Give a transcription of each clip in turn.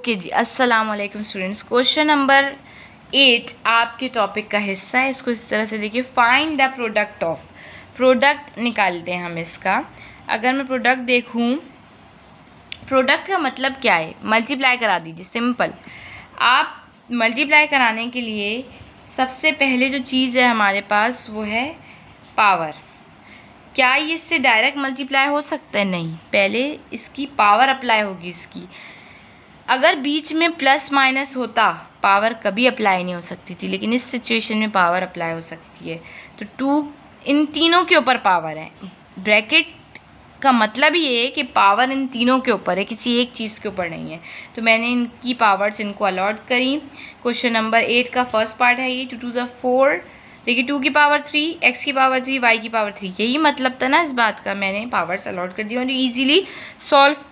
Okay जी, अस्सलाम वालेकुम students. Question number 8 आपके टॉपिक का हिस्सा है। इसको इस तरह से देखिए, find the product of, product निकालते हैं हम इसका। अगर मैं प्रोडक्ट देखूं, प्रोडक्ट का मतलब क्या है, मल्टीप्लाई करा दीजिए, सिंपल। आप मल्टीप्लाई कराने के लिए सबसे पहले जो चीज़ है हमारे पास वो है पावर। क्या ये इससे डायरेक्ट मल्टीप्लाई हो सकता है? नहीं, पहले इसकी पावर अप्लाई होगी इसकी। अगर बीच में प्लस माइनस होता, पावर कभी अप्लाई नहीं हो सकती थी, लेकिन इस सिचुएशन में पावर अप्लाई हो सकती है। तो 2 इन तीनों के ऊपर पावर है। ब्रैकेट का मतलब ये है कि पावर इन तीनों के ऊपर है, किसी एक चीज़ के ऊपर नहीं है। तो मैंने इनकी पावर्स इनको अलॉट करी। क्वेश्चन नंबर 8 का फर्स्ट पार्ट है ये, 2 2 ज़ा 4। देखिए 2 की पावर 3, x की पावर 3, y की पावर 3, यही मतलब था ना इस बात का। मैंने पावर्स अलॉट कर दी और ईजिली सॉल्व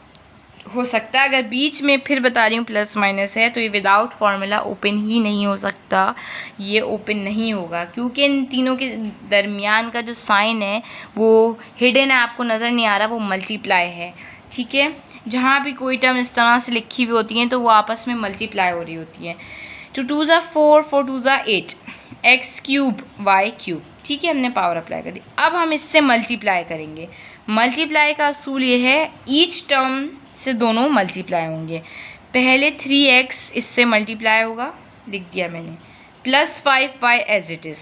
हो सकता है। अगर बीच में फिर बता रही हूँ प्लस माइनस है तो ये विदाउट फार्मूला ओपन ही नहीं हो सकता, ये ओपन नहीं होगा, क्योंकि इन तीनों के दरमियान का जो साइन है वो हिडन है, आपको नज़र नहीं आ रहा, वो मल्टीप्लाई है। ठीक है, जहाँ भी कोई टर्म इस तरह से लिखी हुई होती हैं तो वो आपस में मल्टीप्लाई हो रही होती है। 2 2 ज़ा 4, 4 2 ज़ा 8, एक्स क्यूब वाई क्यूब। ठीक है, हमने पावर अप्लाई कर दी। अब हम इससे मल्टीप्लाई करेंगे। मल्टीप्लाई का असूल ये है, ईच टर्म से दोनों मल्टीप्लाई होंगे। पहले 3x इससे मल्टीप्लाई होगा, लिख दिया मैंने, plus 5y as it is.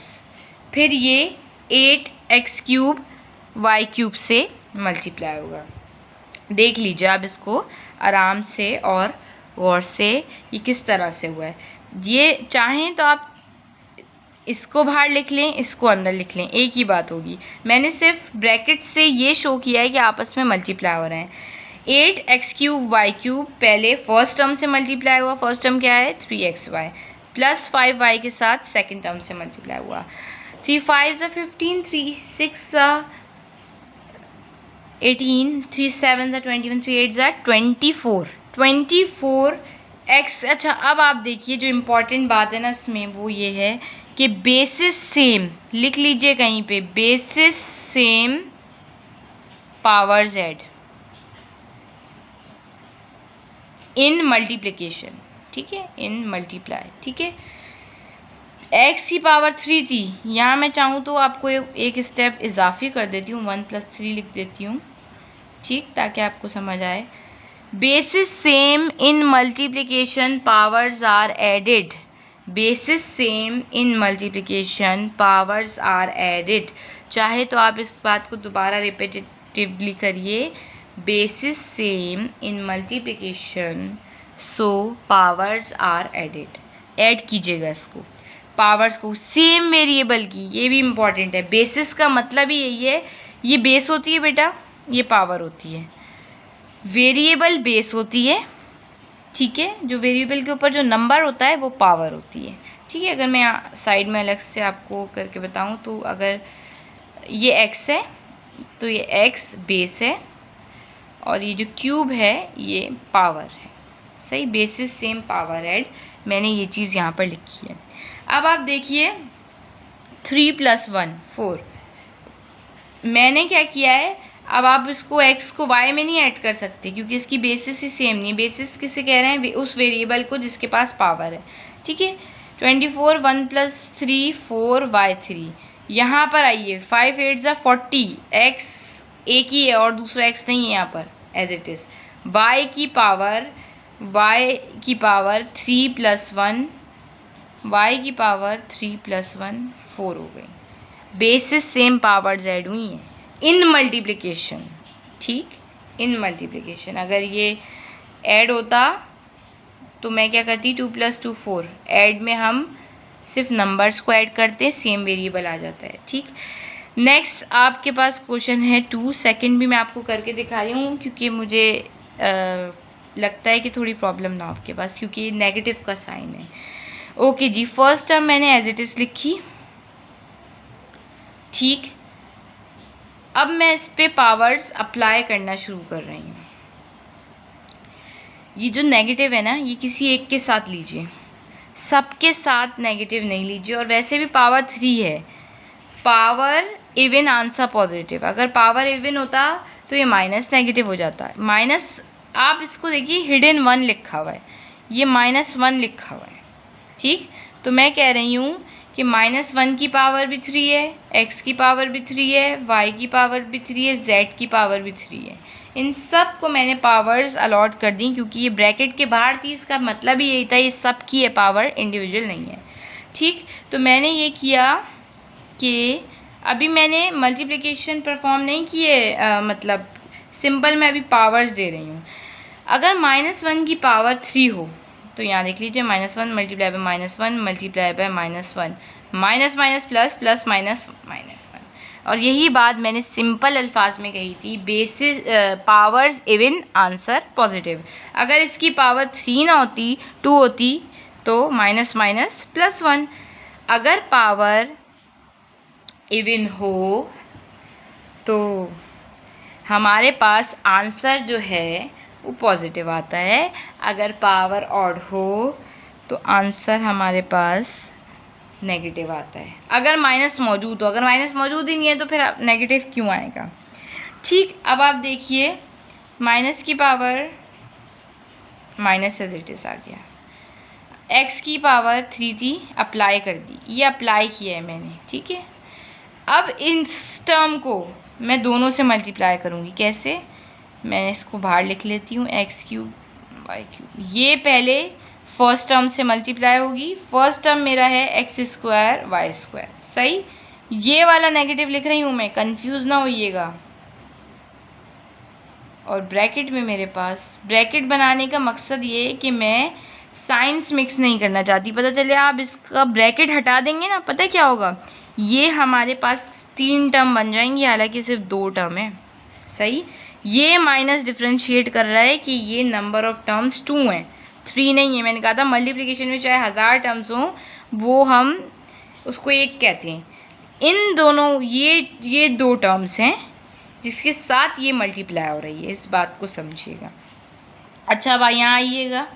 फिर ये 8x क्यूब y क्यूब से मल्टीप्लाई होगा। देख लीजिए आप इसको आराम से और गौर से, ये किस तरह से हुआ है। ये चाहें तो आप इसको बाहर लिख लें, इसको अंदर लिख लें, एक ही बात होगी। मैंने सिर्फ ब्रैकेट से ये शो किया है कि आपस में मल्टीप्लाई हो रहे हैं। 8x क्यूब वाई क्यूब पहले फर्स्ट टर्म से मल्टीप्लाई हुआ। फर्स्ट टर्म क्या है? 3xy, प्लस 5y के साथ सेकंड टर्म से मल्टीप्लाई हुआ। 3 5 ज़ा 15, 3 6 ज़ा 18, 3 7 ज़ा 21, 3 8 ज़ा 24x। अच्छा, अब आप देखिए जो इम्पोर्टेंट बात है ना इसमें वो ये है कि बेसिस सेम, लिख लीजिए कहीं पे, बेसिस सेम पावर z इन मल्टीप्लिकेशन। ठीक है, इन मल्टीप्लाई। ठीक है, x की पावर 3 थी, यहाँ मैं चाहूँ तो आपको एक स्टेप इजाफी कर देती हूँ, 1 + 3 लिख देती हूँ। ठीक, ताकि आपको समझ आए। Basis same in multiplication powers are added. Basis same in multiplication powers are added. चाहे तो आप इस बात को दोबारा रिपीटेटिवली करिए, basis same in multiplication so powers are added. Add कीजिएगा इसको, पावर्स को, सेम वेरिएबल की। ये भी इम्पॉर्टेंट है। बेसिस का मतलब ही यही है, ये बेस होती है बेटा, ये पावर होती है। वेरिएबल बेस होती है, ठीक है, जो वेरिएबल के ऊपर जो नंबर होता है वो पावर होती है। ठीक है, अगर मैं साइड में अलग से आपको करके बताऊं तो अगर ये x है तो ये x बेस है और ये जो क्यूब है ये पावर है। सही, बेसिस सेम पावर ऐड, मैंने ये चीज़ यहाँ पर लिखी है। अब आप देखिए 3 + 1 4, मैंने क्या किया है, अब आप इसको x को y में नहीं ऐड कर सकते क्योंकि इसकी बेसिस ही सेम नहीं। बेसिस किसे कह रहे हैं? उस वेरिएबल को जिसके पास पावर है। ठीक है, 24, 1 + 3 4y3। यहाँ पर आइए, 5 8 ज़ा 40, x एक ही है और दूसरा x नहीं है यहाँ पर, एज इट इज़। y की पावर 3 + 1, y की पावर 3 + 1 4 हो गई। बेसिस सेम पावर ऐड हुई हैं इन मल्टीप्लिकेशन। ठीक, इन मल्टीप्लिकेशन। अगर ये ऐड होता तो मैं क्या करती, 2 + 2 4। ऐड में हम सिर्फ नंबर्स को ऐड करते, सेम वेरिएबल आ जाता है। ठीक, नेक्स्ट आपके पास क्वेश्चन है 2। सेकंड भी मैं आपको करके दिखा रही हूँ क्योंकि मुझे लगता है कि थोड़ी प्रॉब्लम ना आपके पास, क्योंकि नेगेटिव का साइन है। ओके जी, फर्स्ट टर्म मैंने एज इट इज़ लिखी। ठीक, अब मैं इस पे पावर्स अप्लाई करना शुरू कर रही हूँ। ये जो नेगेटिव है ना, ये किसी एक के साथ लीजिए, सबके साथ नेगेटिव नहीं लीजिए। और वैसे भी पावर 3 है, पावर इवन आंसर पॉजिटिव। अगर पावर इवन होता तो ये माइनस नेगेटिव हो जाता है। माइनस, आप इसको देखिए, हिडन 1 लिखा हुआ है, ये -1 लिखा हुआ है, ठीक। तो मैं कह रही हूँ कि -1 की पावर भी 3 है, x की पावर भी 3 है, y की पावर भी 3 है, z की पावर भी 3 है। इन सब को मैंने पावर्स अलॉट कर दी, क्योंकि ये ब्रैकेट के बाहर थी, इसका मतलब ही यही था ये सब की है पावर, इंडिविजुअल नहीं है, ठीक। तो मैंने ये किया कि अभी मैंने मल्टीप्लिकेशन परफॉर्म नहीं किए, मतलब सिंपल मैं अभी पावर्स दे रही हूँ। अगर -1 की पावर 3 हो तो यहाँ देख लीजिए, -1 multiply by -1 multiply by -1, minus minus plus, plus minus -1। और यही बात मैंने सिंपल अल्फाज में कही थी, basis powers even answer positive. अगर इसकी पावर 3 ना होती, 2 होती, तो माइनस माइनस +1। अगर पावर इवन हो तो हमारे पास आंसर जो है वो पॉजिटिव आता है। अगर पावर ऑड हो तो आंसर हमारे पास नेगेटिव आता है। अगर माइनस मौजूद हो, अगर माइनस मौजूद ही नहीं है तो फिर नेगेटिव क्यों आएगा, ठीक। अब आप देखिए, माइनस की power minus as it is आ गया, x की पावर 3 थी, अप्लाई कर दी, ये अप्लाई किया है मैंने, ठीक है। अब इस टर्म को मैं दोनों से मल्टीप्लाई करूँगी, कैसे, मैं इसको बाहर लिख लेती हूँ, x³ y³। ये पहले फर्स्ट टर्म से मल्टीप्लाई होगी, फर्स्ट टर्म मेरा है x² y², सही। ये वाला नेगेटिव लिख रही हूँ मैं, कंफ्यूज ना होइएगा। और ब्रैकेट में मेरे पास, ब्रैकेट बनाने का मकसद ये है कि मैं साइंस मिक्स नहीं करना चाहती। पता चले आप इसका ब्रैकेट हटा देंगे ना, पता क्या होगा, ये हमारे पास 3 टर्म बन जाएंगी, हालांकि सिर्फ 2 टर्म है, सही। ये माइनस डिफ्रेंशिएट कर रहा है कि ये नंबर ऑफ टर्म्स 2 हैं, 3 नहीं है। मैंने कहा था मल्टीप्लिकेशन में चाहे 1000 टर्म्स हों, वो हम उसको एक कहते हैं। इन दोनों ये 2 टर्म्स हैं जिसके साथ ये मल्टीप्लाई हो रही है, इस बात को समझिएगा। अच्छा, अब यहाँ आइएगा,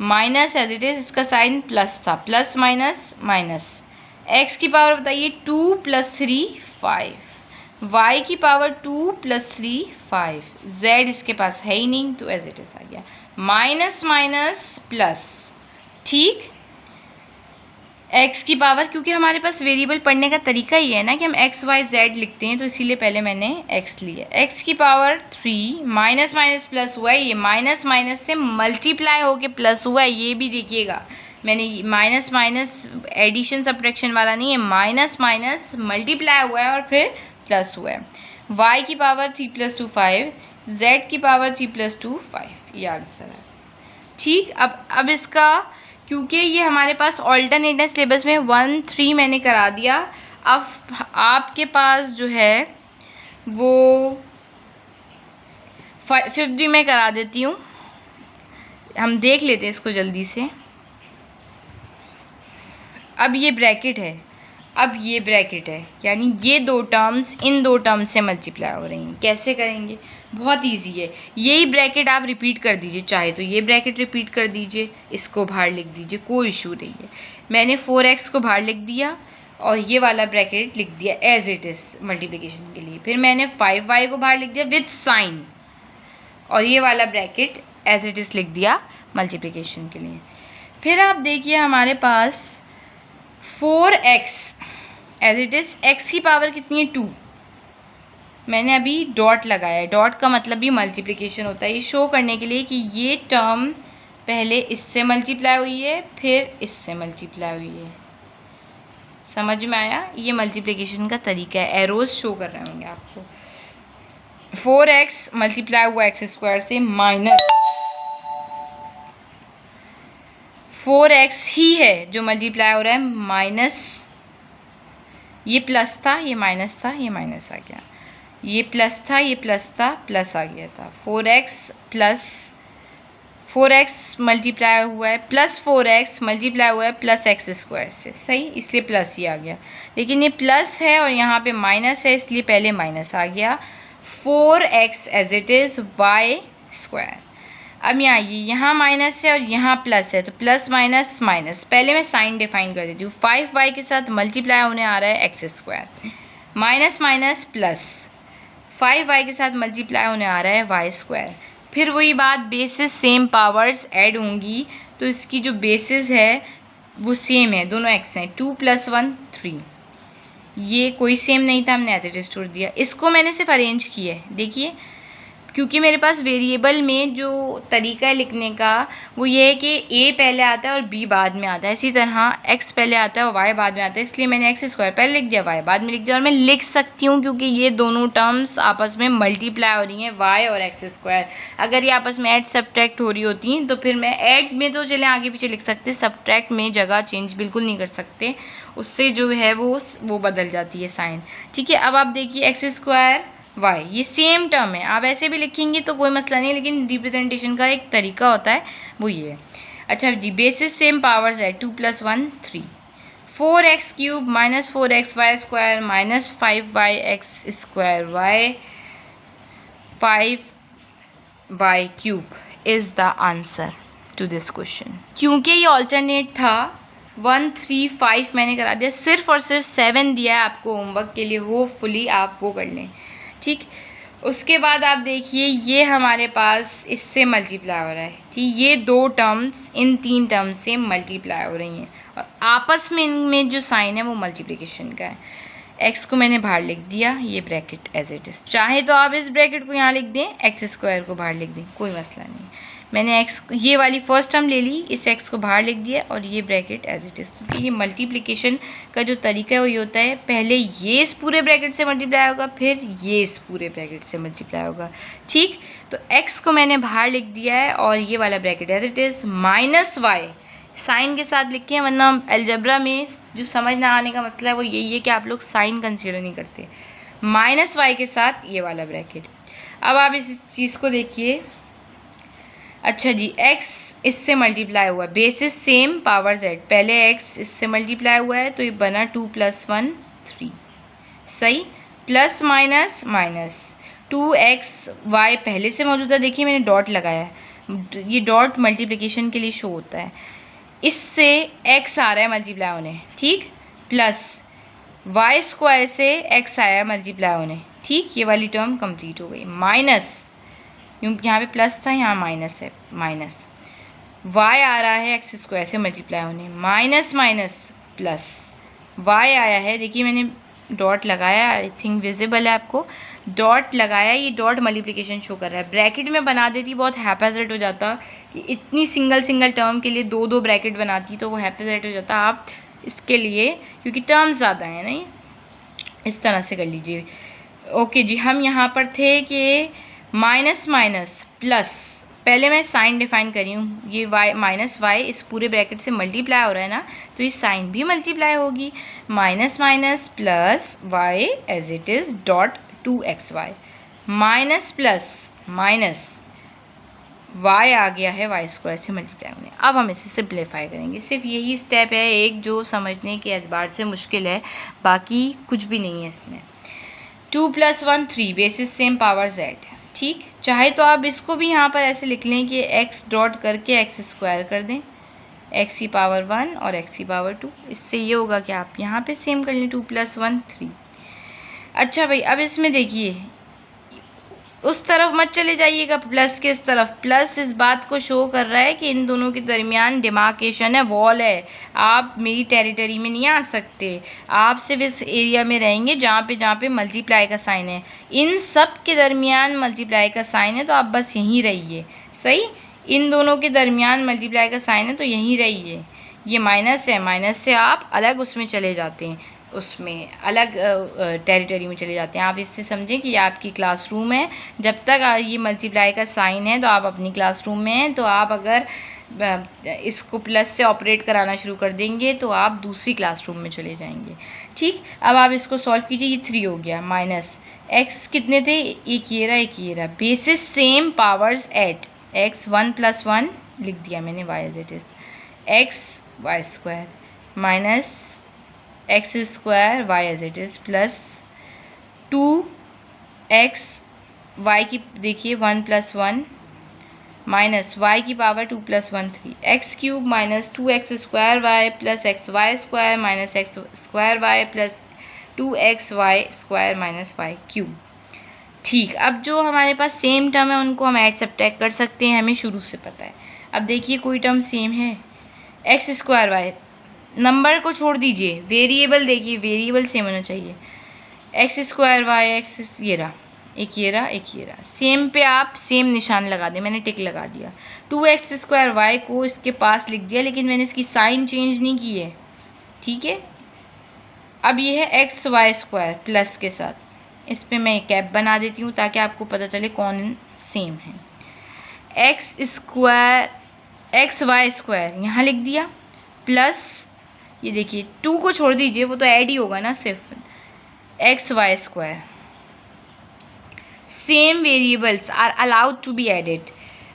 माइनस एज इट इज़, इसका साइन प्लस था, प्लस माइनस माइनस। x की पावर बताइए 2 + 3 5, y की पावर 2 + 3 5, z इसके पास है ही नहीं तो एज इट इज़ आ गया, माइनस माइनस प्लस, ठीक। x की पावर, क्योंकि हमारे पास वेरिएबल पढ़ने का तरीका ही है ना कि हम x y z लिखते हैं, तो इसीलिए पहले मैंने x लिया। x की पावर 3, माइनस माइनस प्लस हुआ है, ये माइनस माइनस से मल्टीप्लाई होके प्लस हुआ है, ये भी देखिएगा। मैंने माइनस माइनस एडिशन सब्ट्रैक्शन वाला नहीं है, माइनस माइनस मल्टीप्लाई हुआ है और फिर प्लस हुआ है। y की पावर 3 + 2 5, z की पावर 3 + 2 5, ये आंसर है, ठीक। अब इसका, क्योंकि ये हमारे पास ऑल्टरनेटिव सिलेबस में 1 3 मैंने करा दिया, अब आपके पास जो है वो 5th भी मैं करा देती हूँ। हम देख लेते हैं इसको जल्दी से। अब ये ब्रैकेट है, अब ये ब्रैकेट है, यानी ये 2 टर्म्स इन 2 टर्म्स से मल्टीप्लाई हो रही हैं। कैसे करेंगे, बहुत इजी है। यही ब्रैकेट आप रिपीट कर दीजिए, चाहे तो ये ब्रैकेट रिपीट कर दीजिए, इसको बाहर लिख दीजिए, कोई इशू नहीं है। मैंने 4x को बाहर लिख दिया और ये वाला ब्रैकेट लिख दिया एज इट इज़ मल्टीप्लिकेशन के लिए। फिर मैंने 5y को बाहर लिख दिया विथ साइन, और ये वाला ब्रैकेट एज इट इज़ लिख दिया मल्टीप्लिकेशन के लिए। फिर आप देखिए हमारे पास 4x as it is, x की पावर कितनी है 2, मैंने अभी डॉट लगाया है, डॉट का मतलब भी मल्टीप्लिकेशन होता है, ये शो करने के लिए कि ये टर्म पहले इससे मल्टीप्लाई हुई है फिर इससे मल्टीप्लाई हुई है। समझ में आया, ये मल्टीप्लिकेशन का तरीका है, एरोज शो कर रहे होंगे आपको। 4x मल्टीप्लाई हुआ x² से, माइनस 4x ही है जो मल्टीप्लाई हो रहा है, माइनस ये प्लस था, ये माइनस था, ये माइनस आ गया, ये प्लस था, ये प्लस था, प्लस आ गया था। 4x प्लस 4x मल्टीप्लाई हुआ है, प्लस 4x मल्टीप्लाई हुआ है प्लस x² से, सही, इसलिए प्लस ही आ गया। लेकिन ये प्लस है और यहाँ पे माइनस है, इसलिए पहले माइनस आ गया। 4x as it is y²। अब यहाँ यहाँ माइनस है और यहाँ प्लस है, तो प्लस माइनस माइनस, पहले मैं साइन डिफाइन कर देती हूँ। 5y के साथ मल्टीप्लाई होने आ रहा है x², minus minus plus, 5y के साथ मल्टीप्लाई होने आ रहा है y², फिर वही बात, बेसिस सेम पावर्स ऐड होंगी तो इसकी जो बेसिस है वो सेम है, दोनों x हैं, 2 + 1 3। ये कोई सेम नहीं था, हमने एज छोड़ दिया। इसको मैंने सिर्फ अरेंज किया है, देखिए, क्योंकि मेरे पास वेरिएबल में जो तरीका है लिखने का वो ये है कि a पहले आता है और b बाद में आता है, इसी तरह x पहले आता है और y बाद में आता है, इसलिए मैंने x² पहले लिख दिया, y बाद में लिख दिया। और मैं लिख सकती हूँ क्योंकि ये दोनों टर्म्स आपस में मल्टीप्लाई हो रही हैं, y और x²। अगर ये आपस में ऐड सब्ट्रैक्ट हो रही होती तो फिर मैं ऐड में तो चले आगे पीछे लिख सकते, सब्ट्रैक्ट में जगह चेंज बिल्कुल नहीं कर सकते, उससे जो है वो बदल जाती है साइन। ठीक है, अब आप देखिए x² y, ये सेम टर्म है, आप ऐसे भी लिखेंगे तो कोई मसला नहीं, लेकिन रिप्रेजेंटेशन का एक तरीका होता है, वो ये है। अच्छा जी, बेसिस सेम पावर्स है, 2 + 1 3, 4x³ - 4xy² - 5yx² 5y³ is the answer to this question. क्योंकि ये ऑल्टरनेट था, 1 3 5 मैंने करा दिया, सिर्फ और सिर्फ 7 दिया है आपको होमवर्क के लिए, होपफुली आप वो कर लें। ठीक, उसके बाद आप देखिए ये हमारे पास इससे मल्टीप्लाई हो रहा है। ठीक, ये दो टर्म्स इन 3 टर्म्स से मल्टीप्लाई हो रही हैं और आपस में इनमें जो साइन है वो मल्टीप्लिकेशन का है। x को मैंने बाहर लिख दिया, ये ब्रैकेट एज इट इज़, चाहे तो आप इस ब्रैकेट को यहाँ लिख दें, x² को बाहर लिख दें, कोई मसला नहीं। मैंने x, ये वाली फर्स्ट टर्म ले ली, इस x को बाहर लिख दिया और ये ब्रैकेट एज इट इज़, क्योंकि ये मल्टीप्लिकेशन का जो तरीका है वो ये होता है, पहले ये इस पूरे ब्रैकेट से मल्टीप्लाई होगा, फिर ये इस पूरे ब्रैकेट से मल्टीप्लाई होगा। ठीक, तो x को मैंने बाहर लिख दिया है और ये वाला bracket as it is, -y sign के साथ लिखें, वरना अलजेब्रा में जो समझ ना आने का मसला है वो यही है कि आप लोग साइन कंसीडर नहीं करते। -y के साथ ये वाला ब्रैकेट। अब आप इस चीज़ को देखिए, अच्छा जी, x इससे मल्टीप्लाई हुआ, बेसिस सेम पावर z, पहले x इससे मल्टीप्लाई हुआ है तो ये बना 2 + 1 3, सही, प्लस माइनस माइनस 2xy पहले से मौजूद है, देखिए मैंने डॉट लगाया है, ये डॉट मल्टीप्लिकेशन के लिए शो होता है, इससे x आ रहा है मल्टीप्लाई होने, ठीक, प्लस y² से x आया मल्टीप्लाई होने, ठीक, ये वाली टर्म कंप्लीट हो गई, माइनस, यहाँ पे प्लस था यहाँ माइनस है, माइनस y आ रहा है x² से मल्टीप्लाई होने, माइनस माइनस प्लस y आया है, देखिए मैंने डॉट लगाया, आई थिंक विजिबल है आपको, डॉट लगाया, ये डॉट मल्टीप्लिकेशन शो कर रहा है। ब्रैकेट में बना देती बहुत हैपेज़र्ड हो जाता कि इतनी सिंगल टर्म के लिए दो ब्रैकेट बनाती तो वो हैपेज़र्ड हो जाता। आप इसके लिए, क्योंकि टर्म्स ज़्यादा हैं नहीं, इस तरह से कर लीजिए। ओके जी, हम यहाँ पर थे कि माइनस माइनस प्लस, पहले मैं साइन डिफाइन करी हूँ, ये -y इस पूरे ब्रैकेट से मल्टीप्लाई हो रहा है ना, तो ये साइन भी मल्टीप्लाई होगी, minus minus plus y as it is dot 2xy, minus plus minus y आ गया है y² से मल्टीप्लाई होने। अब हम इसे सिंप्लीफाई करेंगे, सिर्फ यही स्टेप है एक जो समझने के एतबार से मुश्किल है, बाकी कुछ भी नहीं है इसमें। 2 + 1 3, बेसिस सेम पावर z, ठीक, चाहे तो आप इसको भी यहाँ पर ऐसे लिख लें कि x डॉट करके x² कर दें, x⁻1 और x⁻2, इससे ये होगा कि आप यहाँ पे सेम कर लें, 2 + 1 3। अच्छा भाई, अब इसमें देखिए उस तरफ मत चले जाइएगा, प्लस के इस तरफ, प्लस इस बात को शो कर रहा है कि इन दोनों के दरमियान डिमार्केशन है, वॉल है, आप मेरी टेरिटरी में नहीं आ सकते, आप सिर्फ इस एरिया में रहेंगे जहाँ पे मल्टीप्लाई का साइन है, इन सब के दरमियान मल्टीप्लाई का साइन है तो आप बस यहीं रहिए, सही, इन दोनों के दरमियान मल्टीप्लाई का साइन है तो यहीं रहिए। ये माइनस है, माइनस से आप अलग उसमें चले जाते हैं, उसमें अलग टेरिटरी में चले जाते हैं। आप इससे समझें कि आपकी क्लासरूम है, जब तक ये मल्टीप्लाई का साइन है तो आप अपनी क्लासरूम में हैं, तो आप अगर इसको प्लस से ऑपरेट कराना शुरू कर देंगे तो आप दूसरी क्लासरूम में चले जाएंगे। ठीक, अब आप इसको सॉल्व कीजिए, ये 3 हो गया, माइनस x कितने थे, एक ये रहा, basis same powers at x 1 + 1 लिख दिया मैंने, y as it is x² minus x² y as it is plus 2x y की देखिए 1 + 1 माइनस y की power 2 + 1 3, x³ minus 2x² y plus xy² minus x² y plus 2xy² minus y³ ठीक, अब जो हमारे पास सेम टर्म है उनको हम ऐड सब्ट्रैक्ट कर सकते हैं, हमें शुरू से पता है। अब देखिए कोई टर्म सेम है, एक्स स्क्वायर वाई, नंबर को छोड़ दीजिए, वेरिएबल देखिए, वेरिएबल सेम होना चाहिए। एक्स स्क्वायर वाई एक्स, ये रहा, एक ये रहा, एक ये रहा, सेम पे आप सेम निशान लगा दें, मैंने टिक लगा दिया। 2x² वाई को इसके पास लिख दिया, लेकिन मैंने इसकी साइन चेंज नहीं की है, ठीक है। अब ये है XY² प्लस के साथ, इस पे मैं कैप बना देती हूँ ताकि आपको पता चले कौन सेम है। XY² यहाँ लिख दिया, प्लस ये देखिए 2 को छोड़ दीजिए, वो तो ऐड ही होगा ना सिर्फ, XY²। Same variables are allowed to be added.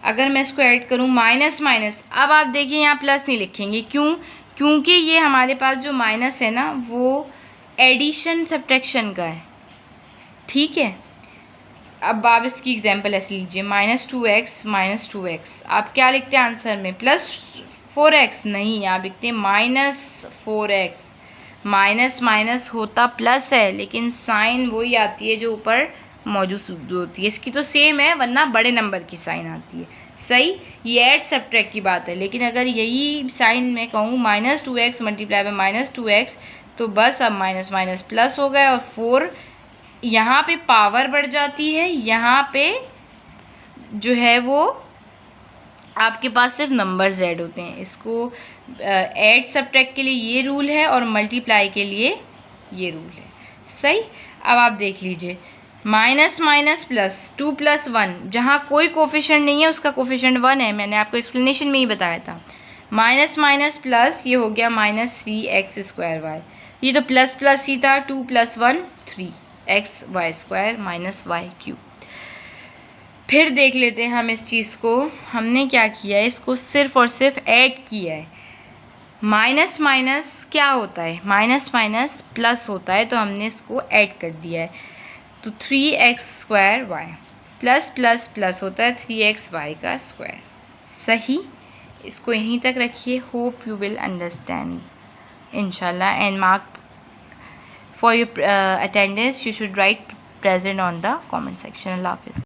अगर मैं इसको ऐड करूँ माइनस माइनस, अब आप देखिए यहाँ प्लस नहीं लिखेंगे, क्यों? क्योंकि ये हमारे पास जो माइनस है ना वो एडिशन सब्ट्रैक्शन का है, ठीक है। अब आप इसकी एग्जांपल ऐसे लीजिए, -2x, आप क्या लिखते हैं आंसर में? +4x, नहीं, आप लिखते हैं -4x। माइनस माइनस होता प्लस है, लेकिन साइन वही आती है जो ऊपर मौजूद होती है, इसकी तो सेम है, वरना बड़े नंबर की साइन आती है, सही। ये ऐड सब्ट्रैक्ट की बात है, लेकिन अगर यही साइन मैं कहूँ -2x मल्टीप्लाई बाय -2x, तो बस अब माइनस माइनस प्लस हो गया, और 4 यहाँ पे पावर बढ़ जाती है, यहाँ पे जो है वो आपके पास सिर्फ नंबर्स ऐड होते हैं। इसको ऐड सब्ट्रैक्ट के लिए ये रूल है और मल्टीप्लाई के लिए ये रूल है, सही। अब आप देख लीजिए, माइनस माइनस प्लस, 2 + 1, जहाँ कोई कोफिशिएंट नहीं है उसका कोफिशिएंट 1 है, मैंने आपको एक्सप्लेनेशन में ही बताया था। माइनस माइनस प्लस, ये हो गया -3x² वाई, ये तो प्लस प्लस ही था, 2 + 1 3xy² - y³। फिर देख लेते हैं हम इस चीज़ को, हमने क्या किया है, इसको सिर्फ और सिर्फ ऐड किया है। माइनस माइनस क्या होता है? माइनस माइनस प्लस होता है, तो हमने इसको ऐड कर दिया है, तो 3x² प्लस प्लस प्लस होता है 3xy², सही। इसको यहीं तक रखिए, होप यू विल अंडरस्टैंड इंशाल्लाह। And mark for your attendance, you should write present on the comment section. अल्लाह हाफिज़।